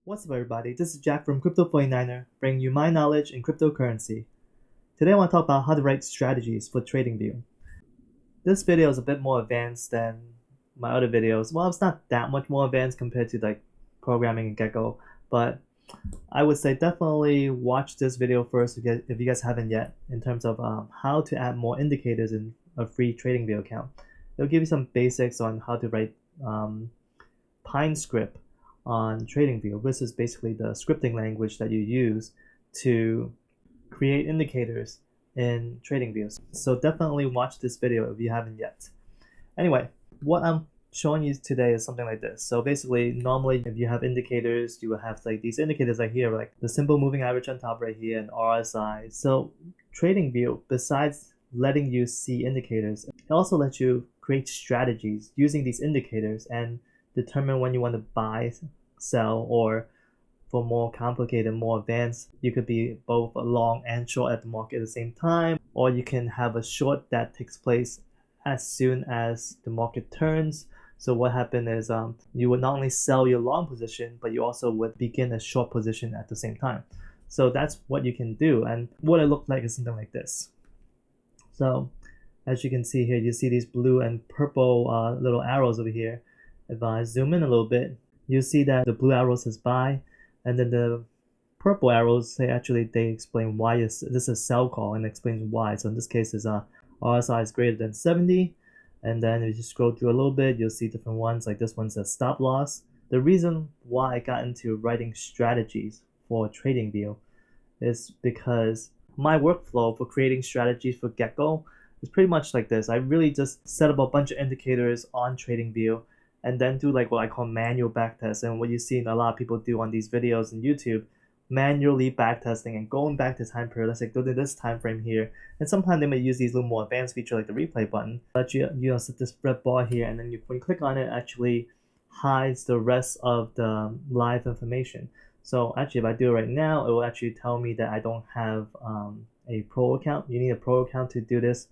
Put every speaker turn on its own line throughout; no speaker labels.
What's up, everybody? This is Jack from Crypto 49er, bringing you my knowledge in cryptocurrency. Today I want to talk about how to write strategies for TradingView. This video is a bit more advanced than my other videos. Well, it's not that much more advanced compared to like programming in Gekko, but I would say definitely watch this video first if you guys haven't yet, in terms of how to add more indicators in a free TradingView account. It'll give you some basics on how to write Pine script on TradingView. This is basically the scripting language that you use to create indicators in TradingView. So definitely watch this video if you haven't yet. Anyway, what I'm showing you today is something like this. So basically, normally if you have indicators, you will have like these indicators right here, like the simple moving average on top right here and RSI. So TradingView, besides letting you see indicators, it also lets you create strategies using these indicators and determine when you want to buy, sell, or for more complicated, more advanced, you could be both long and short at the market at the same time, or you can have a short that takes place as soon as the market turns. So what happened is you would not only sell your long position, but you also would begin a short position at the same time. So that's what you can do, and what it looked like is something like this. So as you can see here, you see these blue and purple little arrows over here. If I zoom in a little bit, you see that the blue arrow says buy, and then the purple arrows say they explain why this is a sell call and explains why. So in this case, is RSI is greater than 70, and then if you scroll through a little bit, you'll see different ones. Like this one says stop loss. The reason why I got into writing strategies for TradingView is because my workflow for creating strategies for Gekko is pretty much like this. I really just set up a bunch of indicators on TradingView and then do like what I call manual backtest. And what you see a lot of people do on these videos on YouTube, manually backtesting and going back to time period. Let's say go to this time frame here. And sometimes they may use these little more advanced feature like the replay button. Let you set this red bar here, and then when you click on it, it actually hides the rest of the live information. So actually, if I do it right now, it will actually tell me that I don't have a pro account. You need a pro account to do this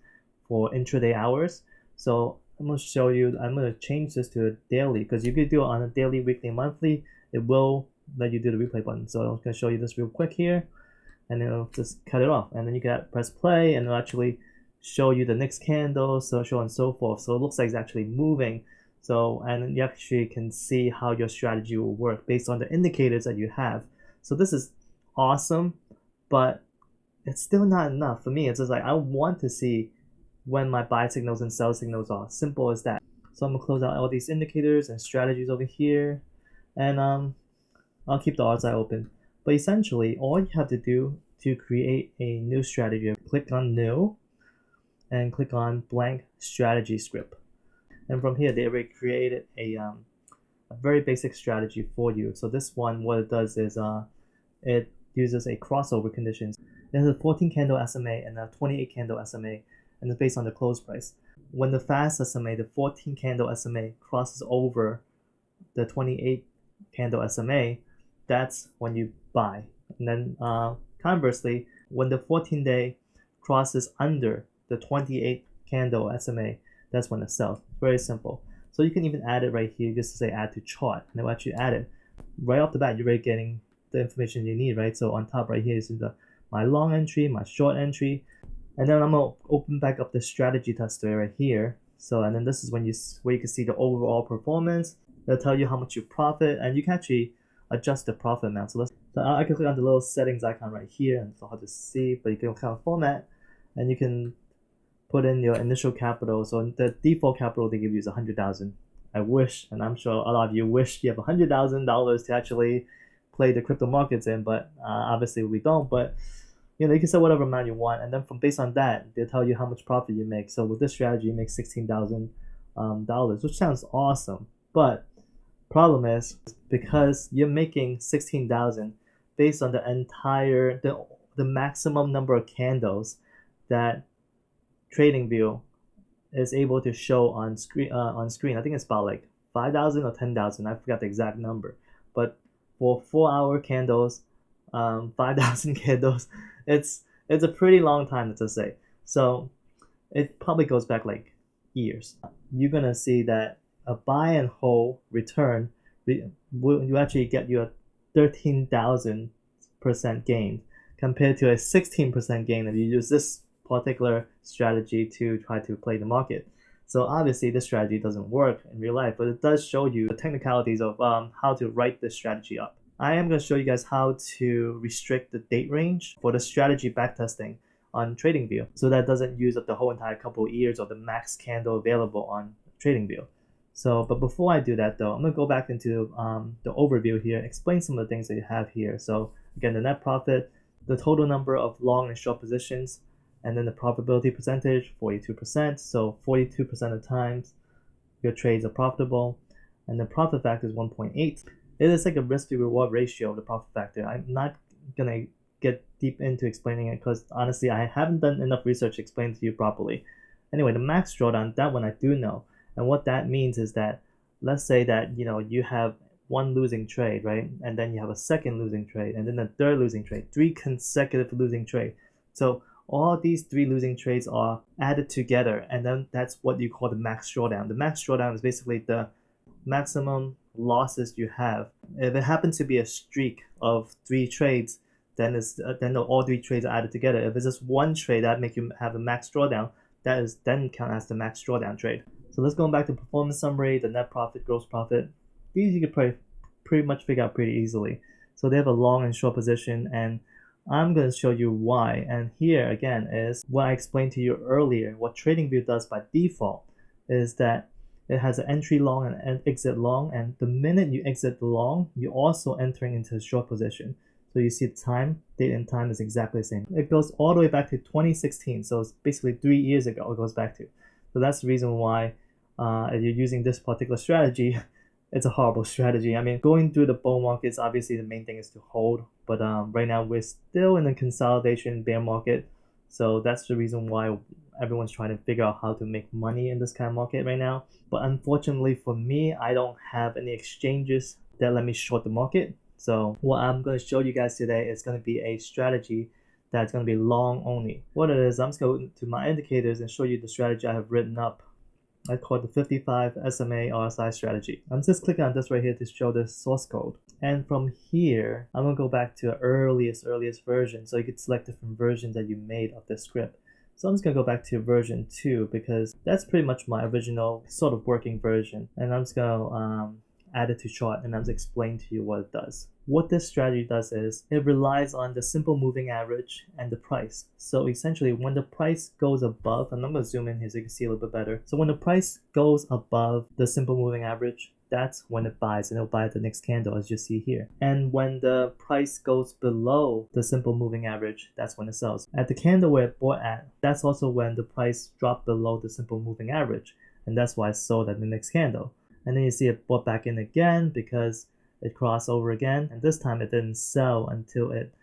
for intraday hours. So I'm going to change this to a daily, because you could do it on a daily, weekly, monthly. It will let you do the replay button. So I'm going to show you this real quick here, and then it'll just cut it off. And then you can press play, and it'll actually show you the next candle, so on and so forth. So it looks like it's actually moving. So, and you actually can see how your strategy will work based on the indicators that you have. So this is awesome, but it's still not enough for me. It's just like I want to see when my buy signals and sell signals are. Simple as that. So I'm gonna close out all these indicators and strategies over here, and I'll keep the RSI open. But essentially, all you have to do to create a new strategy, click on new, and click on blank strategy script. And from here, they already created a very basic strategy for you. So this one, what it does is it uses a crossover conditions. It has a 14 candle SMA and a 28 candle SMA, and it's based on the close price. When the fast SMA, the 14 candle SMA, crosses over the 28 candle SMA, that's when you buy. And then conversely, when the 14-day crosses under the 28 candle SMA, that's when it sells. Very simple. So you can even add it right here, just to say add to chart, and it will actually add it. Right off the bat, you're already getting the information you need, right? So on top right here is my long entry, my short entry, and then I'm gonna open back up the strategy tester right here. So, and then this is where you can see the overall performance. It'll tell you how much you profit, and you can actually adjust the profit amount. So I can click on the little settings icon right here, and it's hard to see, but you can kind of format, and you can put in your initial capital. So the default capital they give you is 100,000. I wish, and I'm sure a lot of you wish you have $100,000 to actually play the crypto markets in, but obviously we don't. But you can set whatever amount you want, and then based on that, they'll tell you how much profit you make. So with this strategy, you make $16,000, which sounds awesome. But problem is, because you're making 16,000 based on the maximum number of candles that TradingView is able to show on screen. I think it's about like 5,000 or 10,000. I forgot the exact number. But for 4-hour candles, 5,000 candles, it's a pretty long time to say. So it probably goes back like years. You're gonna see that a buy and hold return, you actually get your 13,000% gain compared to a 16% gain if you use this particular strategy to try to play the market. So obviously this strategy doesn't work in real life, but it does show you the technicalities of how to write this strategy up. I am going to show you guys how to restrict the date range for the strategy backtesting on TradingView, so that doesn't use up the whole entire couple of years of the max candle available on TradingView. So, but before I do that though, I'm going to go back into the overview here, explain some of the things that you have here. So again, the net profit, the total number of long and short positions, and then the profitability percentage, 42%. So 42% of times your trades are profitable, and the profit factor is 1.8. It is like a risk to reward ratio of the profit factor. I'm not going to get deep into explaining it because honestly, I haven't done enough research to explain to you properly. Anyway, the max drawdown, that one I do know. And what that means is that, let's say that, you have one losing trade, right? And then you have a second losing trade, and then a third losing trade, 3 consecutive losing trades. So all these 3 losing trades are added together, and then that's what you call the max drawdown. The max drawdown is basically the maximum losses you have. If it happens to be a streak of 3 trades, then all 3 trades are added together. If it's just one trade that make you have a max drawdown, that is then count as the max drawdown trade. So let's go back to performance summary, the net profit, gross profit. These you could pretty much figure out pretty easily. So they have a long and short position, and I'm going to show you why. And here again is what I explained to you earlier. What TradingView does by default is that it has an entry long and an exit long, and the minute you exit the long, you're also entering into a short position. So you see the time, date and time is exactly the same. It goes all the way back to 2016, so it's basically 3 years ago it goes back to. So that's the reason why if you're using this particular strategy, it's a horrible strategy. I mean, going through the bull markets, obviously the main thing is to hold, but right now we're still in a consolidation bear market, so that's the reason why everyone's trying to figure out how to make money in this kind of market right now. But unfortunately for me, I don't have any exchanges that let me short the market. So what I'm going to show you guys today is going to be a strategy that's going to be long only. What it is, I'm just going to my indicators and show you the strategy I have written up. I call it the 55 SMA RSI strategy. I'm just clicking on this right here to show the source code. And from here, I'm going to go back to the earliest version, so you can select different versions that you made of the script. So I'm just going to go back to version 2 because that's pretty much my original sort of working version. And I'm just going to add it to chart, and I'm just explain to you what it does. What this strategy does is it relies on the simple moving average and the price. So essentially when the price goes above, and I'm going to zoom in here so you can see a little bit better. So when the price goes above the simple moving average, that's when it buys, and it'll buy the next candle as you see here. And when the price goes below the simple moving average, that's when it sells. At the candle where it bought at, that's also when the price dropped below the simple moving average, and that's why it sold at the next candle. And then you see it bought back in again because it crossed over again, and this time it didn't sell until it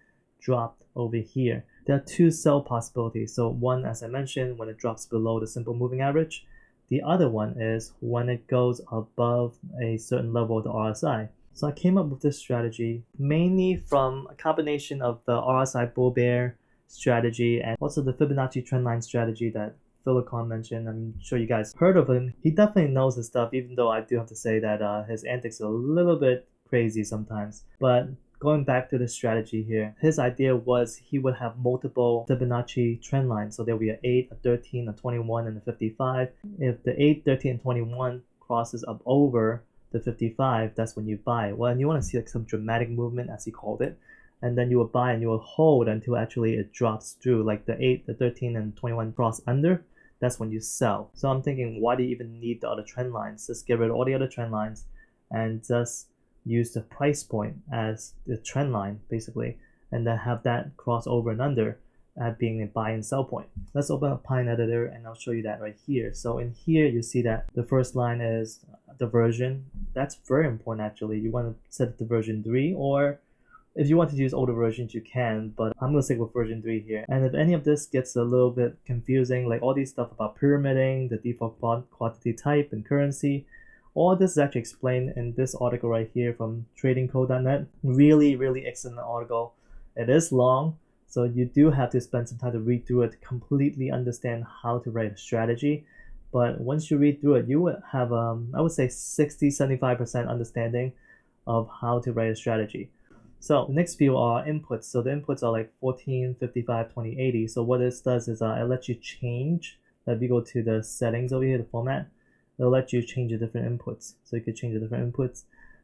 dropped over here. There are 2 sell possibilities. So one, as I mentioned, when it drops below the simple moving average. The other one is when it goes above a certain level of the RSI. So I came up with this strategy mainly from a combination of the RSI bull bear strategy and also the Fibonacci trendline strategy that Philip mentioned. I'm sure you guys heard of him. He definitely knows his stuff, even though I do have to say that his antics are a little bit crazy sometimes. But going back to the strategy here, his idea was he would have multiple Fibonacci trend lines. So there will be an 8, a 13, a 21, and a 55. If the 8, 13, and 21 crosses up over the 55, that's when you buy. Well, and you want to see like some dramatic movement, as he called it. And then you will buy and you will hold until actually it drops through, like the 8, the 13, and 21 cross under. That's when you sell. So I'm thinking, why do you even need the other trend lines? Just get rid of all the other trend lines and just use the price point as the trend line basically, and then have that cross over and under at being a buy and sell point. Let's open up Pine Editor and I'll show you that right here. So in here you see that the first line is the version. That's very important actually. You want to set it to version 3, or if you want to use older versions you can, but I'm going to stick with version 3 here. And if any of this gets a little bit confusing, like all these stuff about pyramiding, the default quantity type and currency, all this is actually explained in this article right here from tradingco.net. Really excellent article. It is long, so you do have to spend some time to read through it to completely understand how to write a strategy. But once you read through it, you would have, I would say 60-75% understanding of how to write a strategy. So the next few are inputs. So the inputs are like 14, 55, 20, 80. So what this does is it lets you change. If you go to the settings over here, the format, it'll let you change the different inputs. So you could change the different inputs.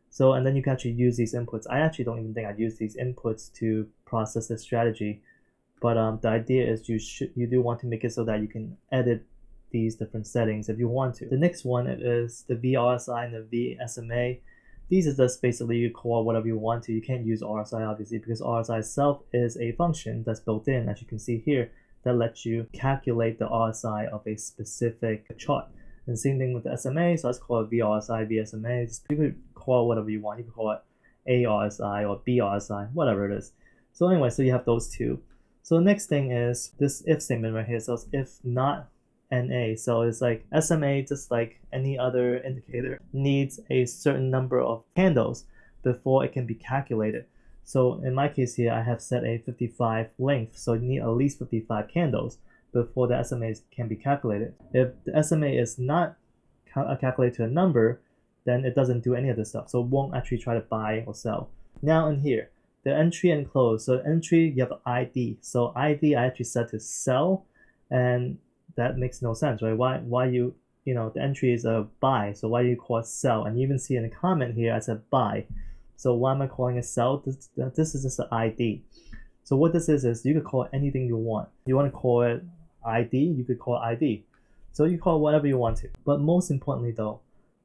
So, and then you can actually use these inputs. I actually don't even think I'd use these inputs to process this strategy. But the idea is you do want to make it so that you can edit these different settings if you want to. The next one is the VRSI and the VSMA. These are just basically you call whatever you want to. You can't use RSI obviously because RSI itself is a function that's built in, as you can see here, that lets you calculate the RSI of a specific chart. And same thing with the SMA, so let's call it VRSI, VSMA. You could call it whatever you want. You could call it ARSI or BRSI, whatever it is. So anyway, so you have those two. So the next thing is this if statement right here. So it's if not NA. So it's like SMA, just like any other indicator, needs a certain number of candles before it can be calculated. So in my case here, I have set a 55 length. So you need at least 55 candles before the SMA can be calculated. If the SMA is not calculated to a number, then it doesn't do any of this stuff. So it won't actually try to buy or sell. Now in here, the entry and close. So entry, you have ID. So ID I actually set to sell, and that makes no sense, right? Why you know, the entry is a buy, so why do you call it sell? And you even see in the comment here I said buy. So why am I calling it sell? This is just an ID. So what this is you could call it anything you want. You want to call it ID, you could call it ID. So you call it whatever you want to. But most importantly though,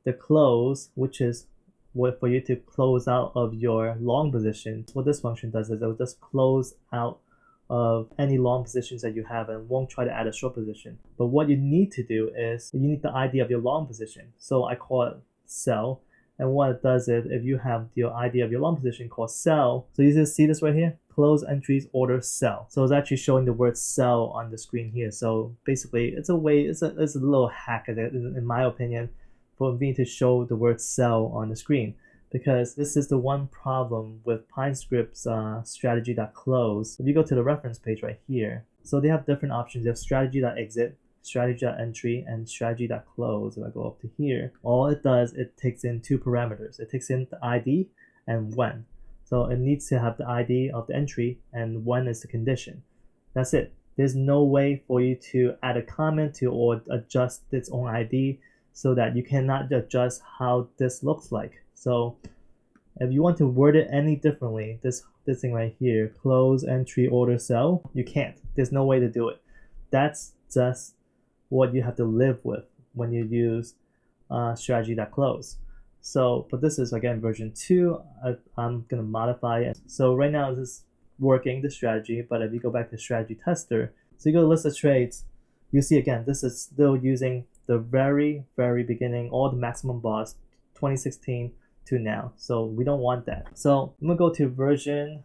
the close, which is what for you to close out of your long position, what this function does is it will just close out of any long positions that you have and won't try to add a short position. But what you need to do is you need the ID of your long position. So I call it sell. And what it does is if you have your ID of your long position called sell, so you just see this right here, close entries order sell. So it's actually showing the word sell on the screen here. So basically it's a way, it's a little hack in my opinion for me to show the word sell on the screen, because this is the one problem with PineScript's strategy.close. If you go to the reference page right here, so they have different options. They have strategy.exit, strategy.entry, and strategy.close. If I go up to here, all it does, it takes in two parameters. It takes in the ID and when. So it needs to have the ID of the entry and when is the condition. That's it. There's no way for you to add a comment to or adjust its own ID, so that you cannot adjust how this looks like. So if you want to word it any differently, this thing right here, close entry order sell, you can't. There's no way to do it. That's just what you have to live with when you use strategy.close. So, but this is again version 2. I'm gonna modify it. So right now this is working, the strategy, but if you go back to strategy tester, so you go to list of trades, you see again, this is still using the very beginning, all the maximum bars, 2016 to now. So we don't want that. So I'm gonna go to version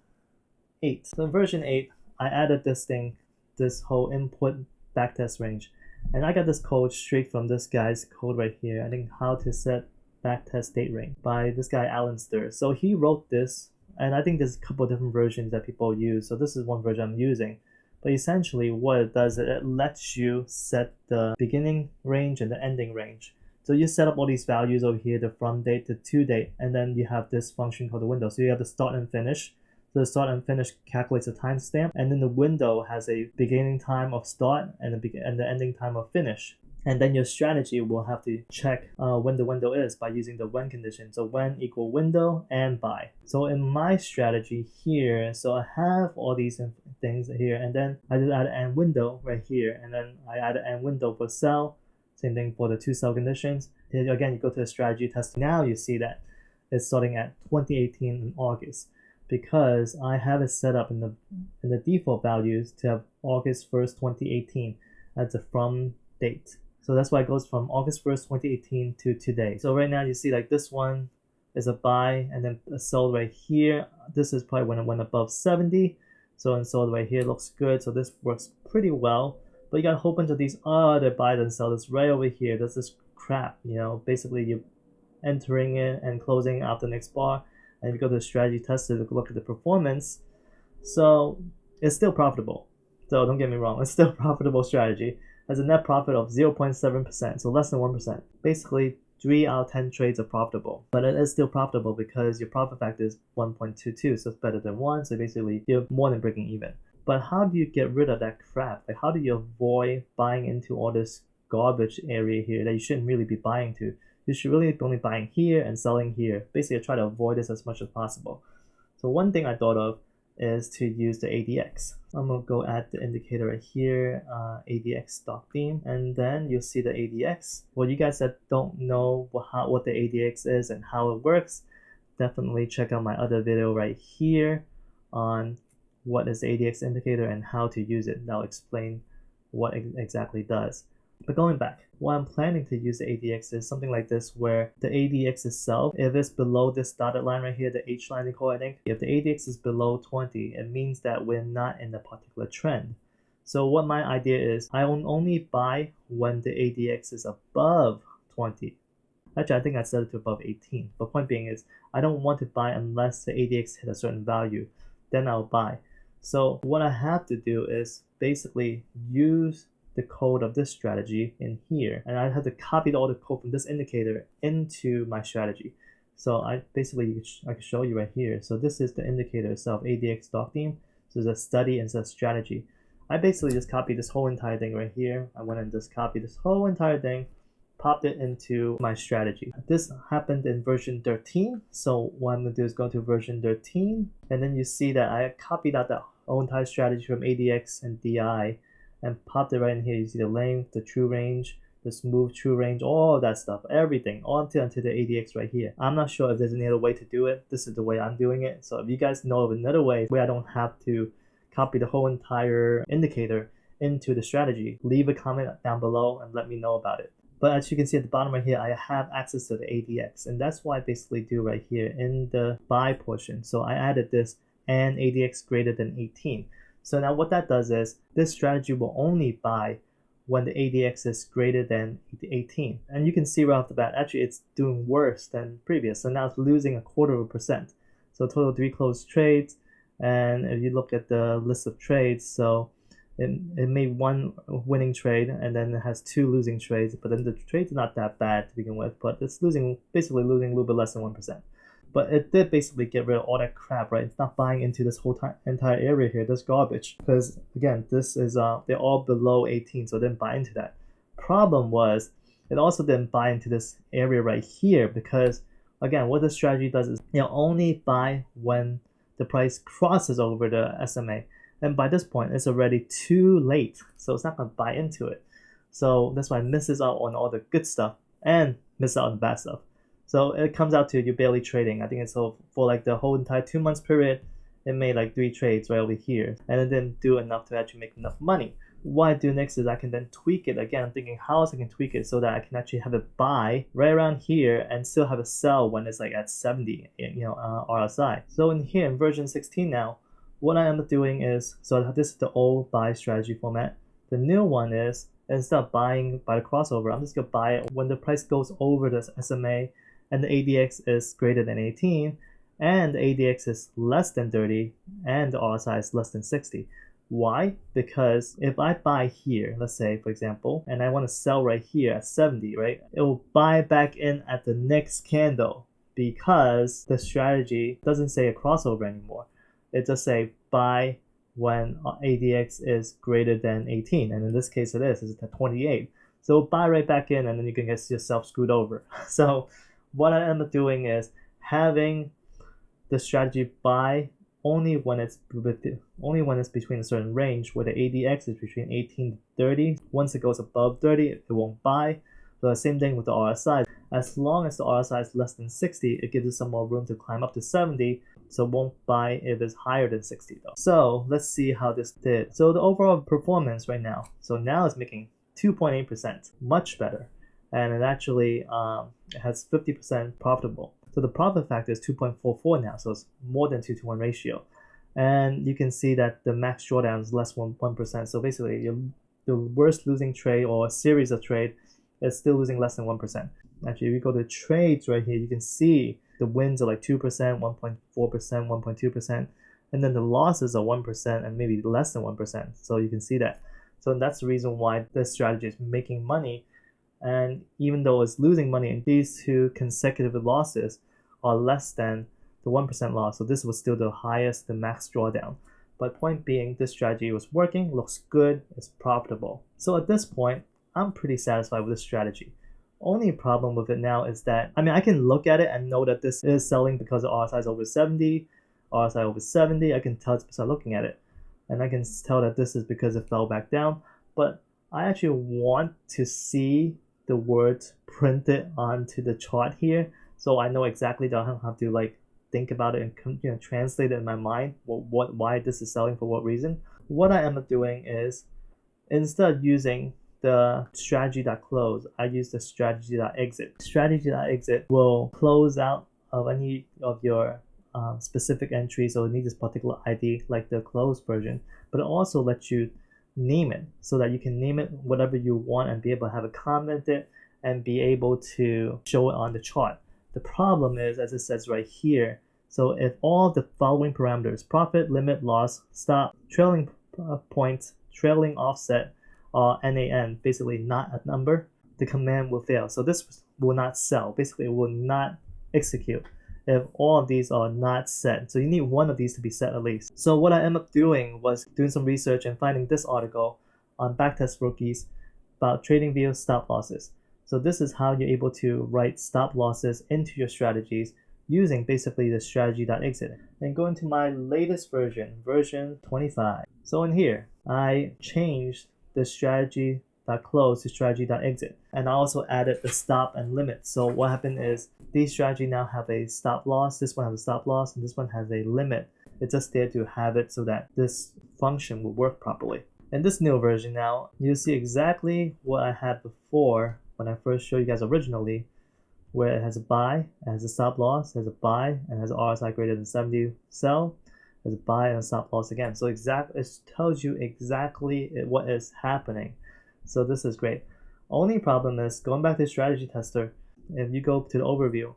8. So in version 8, I added this whole input backtest range. And I got this code straight from this guy's code right here. I think how to set backtest date range by this guy Alan Stir. So he wrote this, and I think there's a couple of different versions that people use. So this is one version I'm using. But essentially what it does is it lets you set the beginning range and the ending range. So you set up all these values over here, the from date to to date, and then you have this function called the window. So you have the start and finish. So the start and finish calculates a timestamp, and then the window has a beginning time of start and the ending time of finish. And then your strategy will have to check when the window is by using the when condition. So when equal window and buy. So in my strategy here, so I have all these things here, and then I just add an end window right here, and then I add an end window for sell. Same thing for the two sell conditions. And again, you go to the strategy test. Now you see that it's starting at 2018 in August, because I have it set up in the default values to have August 1st, 2018 as the from date. So that's why it goes from August 1st, 2018 to today. So right now you see like this one is a buy, and then a sell right here. This is probably when it went above 70. So and sold right here looks good. So this works pretty well. But you got a whole bunch of these other buys and sellers right over here. That's this crap, you know. Basically you're entering it and closing out the next bar. And if you go to the strategy tester to look at the performance, so it's still profitable. So don't get me wrong, it's still a profitable strategy. Has a net profit of 0.7%, so less than 1%. Basically, 3 out of 10 trades are profitable. But it is still profitable because your profit factor is 1.22, so it's better than 1, so basically you're more than breaking even. But how do you get rid of that crap? Like, how do you avoid buying into all this garbage area here that you shouldn't really be buying to? You should really be only buying here and selling here. Basically, I try to avoid this as much as possible. So one thing I thought of is to use the ADX. I'm gonna go add the indicator right here, ADX stock theme, and then you'll see the ADX. For you guys that don't know what the ADX is and how it works, definitely check out my other video right here on what is the ADX indicator and how to use it. That'll explain what it exactly does. But going back, what I'm planning to use the ADX is something like this, where the ADX itself, if it's below this dotted line right here, the H line they call it, I think, if the ADX is below 20, it means that we're not in a particular trend. So what my idea is, I will only buy when the ADX is above 20. Actually, I think I set it to above 18. But point being is, I don't want to buy unless the ADX hit a certain value. Then I'll buy. So what I have to do is basically use the code of this strategy in here, and I have to copy all the code from this indicator into my strategy. So I can show you right here. So this is the indicator itself, ADX stock theme. So it's a study and it's a strategy. I basically just copied this whole entire thing right here. I went and just copied this whole entire thing, popped it into my strategy. This happened in version 13. So what I'm gonna do is go to version 13, and then you see that I copied out that whole entire strategy from ADX and DI and popped it right in here. You see the length, the true range, the smooth true range, all that stuff, everything, all until the ADX right here. I'm not sure if there's any other way to do it. This is the way I'm doing it. So if you guys know of another way where I don't have to copy the whole entire indicator into the strategy, leave a comment down below and let me know about it. But as you can see at the bottom right here, I have access to the ADX, and that's what I basically do right here in the buy portion. So I added this and ADX greater than 18. So now what that does is this strategy will only buy when the ADX is greater than 18. And you can see right off the bat, actually it's doing worse than previous. So now it's losing 0.25%. So total 3 closed trades. And if you look at the list of trades, so it made 1 winning trade and then it has 2 losing trades. But then the trade's not that bad to begin with, but it's basically losing a little bit less than 1%. But it did basically get rid of all that crap, right? It's not buying into this whole entire area here, this garbage. Because again, this is they're all below 18, so it didn't buy into that. Problem was, it also didn't buy into this area right here because, again, what this strategy does is only buy when the price crosses over the SMA. And by this point, it's already too late, so it's not going to buy into it. So that's why it misses out on all the good stuff and misses out on the bad stuff. So it comes out to you barely trading. I think it's for like the whole entire 2 months period, it made like 3 trades right over here. And it didn't do enough to actually make enough money. What I do next is I can then tweak it. Again, I'm thinking how else I can tweak it so that I can actually have it buy right around here and still have a sell when it's like at 70, RSI. So in here in version 16 now, what I am doing is, so this is the old buy strategy format. The new one is, instead of buying by the crossover, I'm just gonna buy it when the price goes over the SMA and the ADX is greater than 18, and the ADX is less than 30, and the RSI is less than 60. Why? Because if I buy here, let's say, for example, and I want to sell right here at 70, right? It will buy back in at the next candle because the strategy doesn't say a crossover anymore. It just say buy when ADX is greater than 18, and in this case it is, it's at 28. So buy right back in and then you can get yourself screwed over. So what I am doing is having the strategy buy only when it's between a certain range where the ADX is between 18 to 30. Once it goes above 30, it won't buy. So the same thing with the RSI. As long as the RSI is less than 60, it gives us some more room to climb up to 70. So it won't buy if it's higher than 60 though. So let's see how this did. So the overall performance right now. So now it's making 2.8%, much better. And it actually has 50% profitable. So the profit factor is 2.44 now, so it's more than 2 to 1 ratio. And you can see that the max drawdown is less than 1%. So basically, the worst losing trade or a series of trade is still losing less than 1%. Actually, if you go to trades right here, you can see the wins are like 2%, 1.4%, 1.2%. And then the losses are 1% and maybe less than 1%. So you can see that. So that's the reason why this strategy is making money And even though it's losing money, these two consecutive losses are less than the 1% loss. So this was still the highest, the max drawdown. But point being, this strategy was working, looks good, it's profitable. So at this point, I'm pretty satisfied with this strategy. Only problem with it now is that, I can look at it and know that this is selling because the RSI is over 70, RSI over 70. I can tell just by looking at it. And I can tell that this is because it fell back down. But I actually want to see the words printed onto the chart here, so I know exactly that I don't have to think about it and translate it in my mind why this is selling for what reason. What I end up doing is, instead of using the strategy.close, I use the strategy.exit. Strategy.exit will close out of any of your specific entries or need this particular ID like the closed version, but it also lets you name it so that you can name it whatever you want and be able to have it commented and be able to show it on the chart. The problem is, as it says right here, so if all the following parameters, profit, limit, loss, stop, trailing point, trailing offset, NAN, basically not a number, the command will fail. So this will not sell. Basically, it will not execute if all of these are not set. So you need one of these to be set at least. So what I ended up doing was doing some research and finding this article on Backtest Rookies about TradingView stop losses. So this is how you're able to write stop losses into your strategies using basically the strategy.exit. And go into my latest version, version 25. So in here, I changed the strategy.close to strategy.exit. And I also added the stop and limit. So what happened is these strategies now have a stop loss, this one has a stop loss, and this one has a limit. It's just there to have it so that this function will work properly. In this new version now, you'll see exactly what I had before when I first showed you guys originally, where it has a buy, it has a stop loss, it has a buy, and has an RSI greater than 70 sell, there's a buy and a stop loss again. So it tells you exactly what is happening. So this is great. Only problem is, going back to strategy tester, if you go to the overview,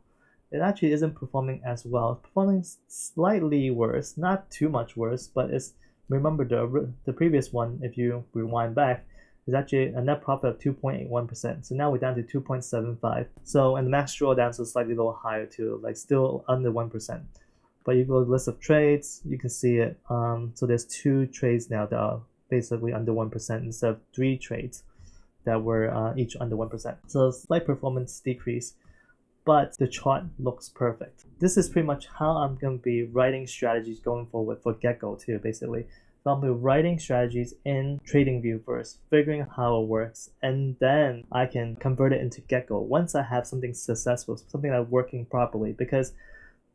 it actually isn't performing as well. It's performing slightly worse, not too much worse, but it's, remember the previous one, if you rewind back, is actually a net profit of 2.81%. So now we're down to 2.75. So, and the max drawdown is slightly a little higher too, still under 1%. But you go to the list of trades, you can see it. So there's 2 trades now that are basically under 1% instead of 3 trades that were each under 1%. So slight performance decrease, but the chart looks perfect. This is pretty much how I'm going to be writing strategies going forward for Gekko too, basically. So I'll be writing strategies in TradingView first, figuring out how it works, and then I can convert it into Gekko once I have something successful, something that's working properly, because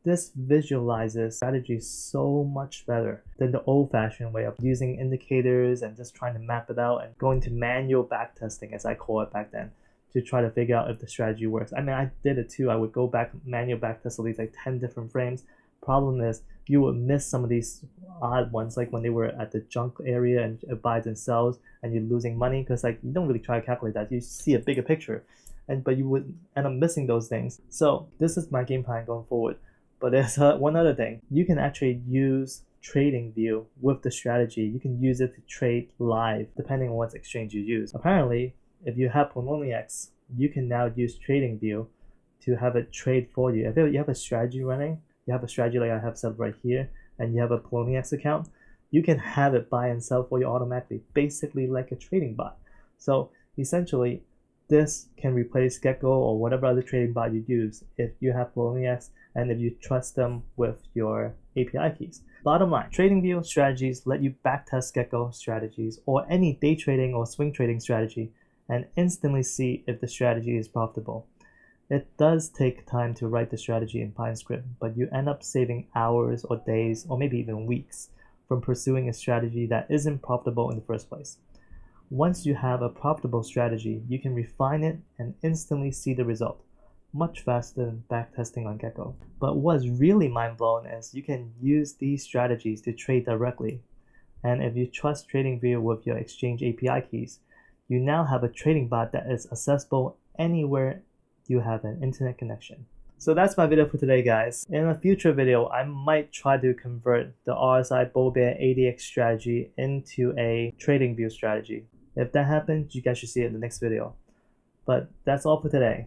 this visualizes strategy so much better than the old-fashioned way of using indicators and just trying to map it out and going to manual backtesting, as I call it back then, to try to figure out if the strategy works. I did it too. I would go back manual backtest at least 10 different frames. Problem is, you would miss some of these odd ones, like when they were at the junk area and it buys and sells and you're losing money, because you don't really try to calculate that. You see a bigger picture, but you would end up missing those things. So this is my game plan going forward. But there's one other thing. You can actually use TradingView with the strategy. You can use it to trade live depending on what exchange you use. Apparently, if you have Poloniex, you can now use TradingView to have it trade for you. If you have a strategy running, you have a strategy like I have set right here, and you have a Poloniex account, you can have it buy and sell for you automatically, basically like a trading bot. So essentially, this can replace Gekko or whatever other trading bot you use if you have Poloniex and if you trust them with your API keys. Bottom line, TradingView strategies let you backtest Gekko strategies or any day trading or swing trading strategy and instantly see if the strategy is profitable. It does take time to write the strategy in PineScript, but you end up saving hours or days or maybe even weeks from pursuing a strategy that isn't profitable in the first place. Once you have a profitable strategy, you can refine it and instantly see the result, much faster than backtesting on Gekko. But what's really mind-blowing is you can use these strategies to trade directly. And if you trust TradingView with your exchange API keys, you now have a trading bot that is accessible anywhere you have an internet connection. So that's my video for today, guys. In a future video, I might try to convert the RSI Bull Bear ADX strategy into a TradingView strategy. If that happens, you guys should see it in the next video. But that's all for today.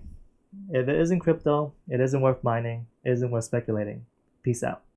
If it isn't crypto, it isn't worth mining, it isn't worth speculating. Peace out.